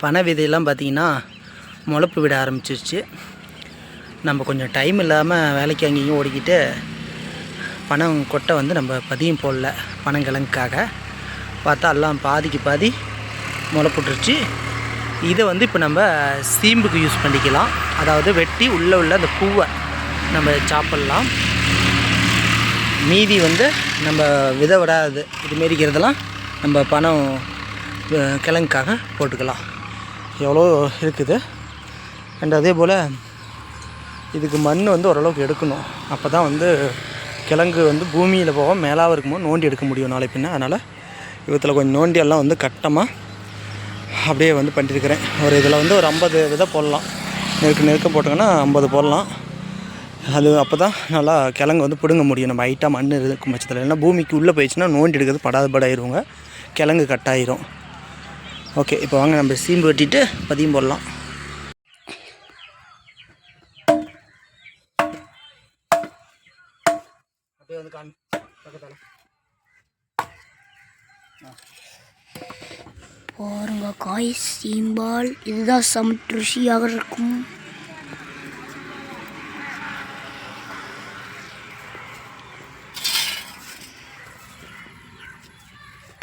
பனை விதையெல்லாம் பார்த்திங்கன்னா முளைப்பு விட ஆரம்பிச்சிருச்சு. நம்ம கொஞ்சம் டைம் இல்லாமல் வேலைக்கு அங்கேயும் ஓடிக்கிட்டு பனம் கொட்டை வந்து நம்ம பதியம் போடல. பனங்கிழங்குக்காக பார்த்தா எல்லாம் பாதிக்கு பாதி முளைப்புட்டுருச்சு. இதை வந்து இப்போ நம்ம சீம்புக்கு யூஸ் பண்ணிக்கலாம். அதாவது வெட்டி உள்ளே உள்ள அந்த பூவை நம்ம சாப்பிட்லாம். மீதி வந்து நம்ம விதை விடாது இதுமாரி இருக்கிறதெல்லாம் நம்ம பனம் கிழங்குக்காக போட்டுக்கலாம். எவ்வளோ இருக்குது. அண்ட் அதே போல் இதுக்கு மண் வந்து ஓரளவுக்கு எடுக்கணும். அப்போ தான் வந்து கிழங்கு வந்து பூமியில் போக மேலாக இருக்கும்போது நோண்டி எடுக்க முடியும் நாளை பின்ன. அதனால் இவத்தில் கொஞ்சம் நோண்டியெல்லாம் வந்து கட்டமாக அப்படியே வந்து பண்ணியிருக்கிறேன். ஒரு இதில் வந்து ஒரு 50 விதை போடலாம். நெருக்க போட்டோங்கன்னா 50 போடலாம். அது அப்போ தான் நல்லா கிழங்கு வந்து பிடுங்க முடியும். நம்ம ஹைட்டாக மண் இருக்கும் பட்சத்தில். இல்லைன்னா பூமிக்கு உள்ளே போயிடுச்சுன்னா நோண்டி எடுக்கிறது படாயிருவோங்க. கிழங்கு கட்டாயிரும். ஓகே, இப்போ வாங்க நம்ம சீம்பு வெட்டிட்டு பதியம் போடலாம். அப்படியே வந்து பக்கத்தால் பாருங்க காய் சீம்பால். இதுதான் சமட்டு ருசியாக இருக்கும்.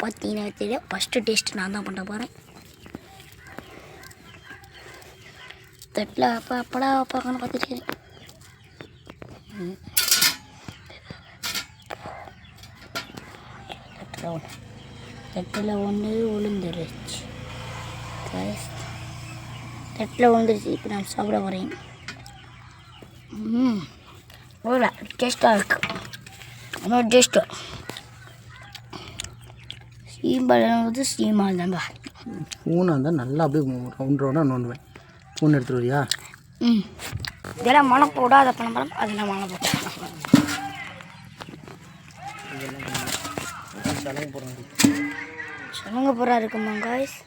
பார்த்தீங்கன்னா தெரியும். ஃபஸ்ட்டு டேஸ்ட் நான் தான் பண்ண போகிறேன். தட்டில் அப்படா பார்க்கணும் பார்த்துருக்கேன். தட்டில் ஒன்று விழுந்துருச்சு. தட்டில் விழுந்துருச்சு. இப்போ நான் சாப்பிட போகிறேன். ஒரு டேஸ்ட்டாக இருக்குது. ரொம்ப டேஸ்ட்டு. சீம்பால் வந்து சீம்பால் தான்பா. ஸ்பூனாக இருந்தால் நல்லா அப்படியே ரவுண்டாக நோண்டுவேன். ஸ்பூன் எடுத்துட்டு வரியா? இதெல்லாம் மழை போடாத பணம் அதெல்லாம் மழை போட்டேன். சலங்க பூரா இருக்குமா காய்ஸ்?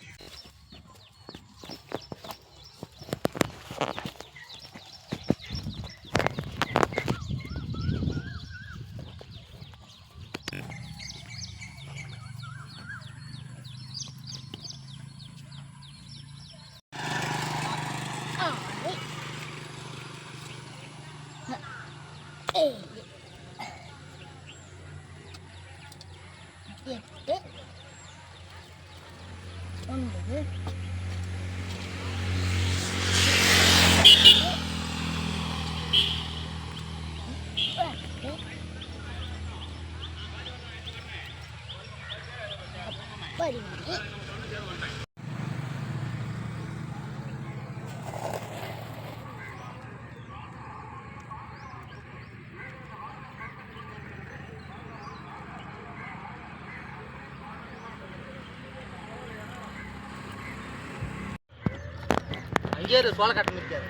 அங்கேயே சோள காட்டு இருக்காது.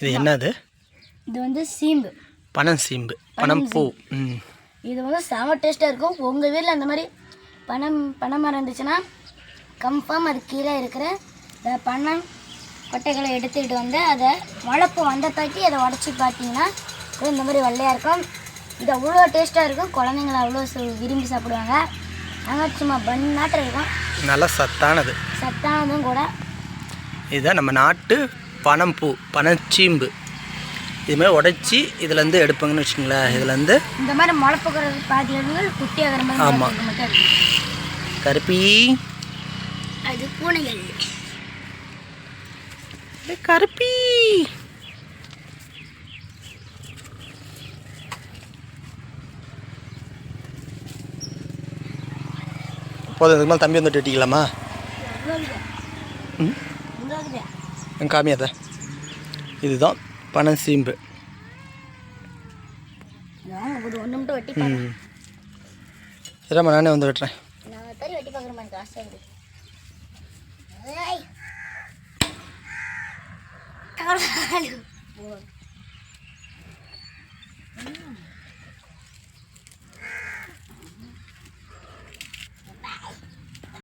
இது என்னது? இது வந்து சீம்பு. பனம் சீம்பு, பனம் பூ. இது வந்து செம டேஸ்ட்டாக இருக்கும். உங்கள் வீட்டில் அந்த மாதிரி பனை மரம் இருந்துச்சுன்னா கன்ஃபார்ம் அது கீழே இருக்கிற பனம் கொட்டைகளை எடுத்துக்கிட்டு வந்து அதை வளர்ப்பு வந்த தாக்கி அதை உடச்சி பார்த்தீங்கன்னா இந்த மாதிரி வெள்ளையாக இருக்கும். இது அவ்வளோ டேஸ்ட்டாக இருக்கும். குழந்தைங்களை அவ்வளோ விரும்பி சாப்பிடுவாங்க. ஆனால் சும்மா பண்ணாட்டம் இருக்கும். நல்லா சத்தானதும் கூட. இதுதான் நம்ம நாட்டு பனம் பூ, பனச்சீம்பு. இதுமாதிரி உடைச்சி இதுலேருந்து எடுப்பாங்கன்னு வச்சுங்களேன். இதுலேருந்து இந்த மாதிரி முளைப்புக்கிற பாதிகள் குட்டியாகிற மாதிரி. ஆமாம். கருப்பி அது பூனைகள். கருப்பி போதும், இதுக்கு மேலே தம்பி வந்துட்டு வெட்டிக்கலாமா? ம், காமியாத. இதுதான் பனை சீம்பு. சரிம்மா, நானே வந்து வெட்டுறேன். வெட்டி பார்க்குறேன், காசு வருது.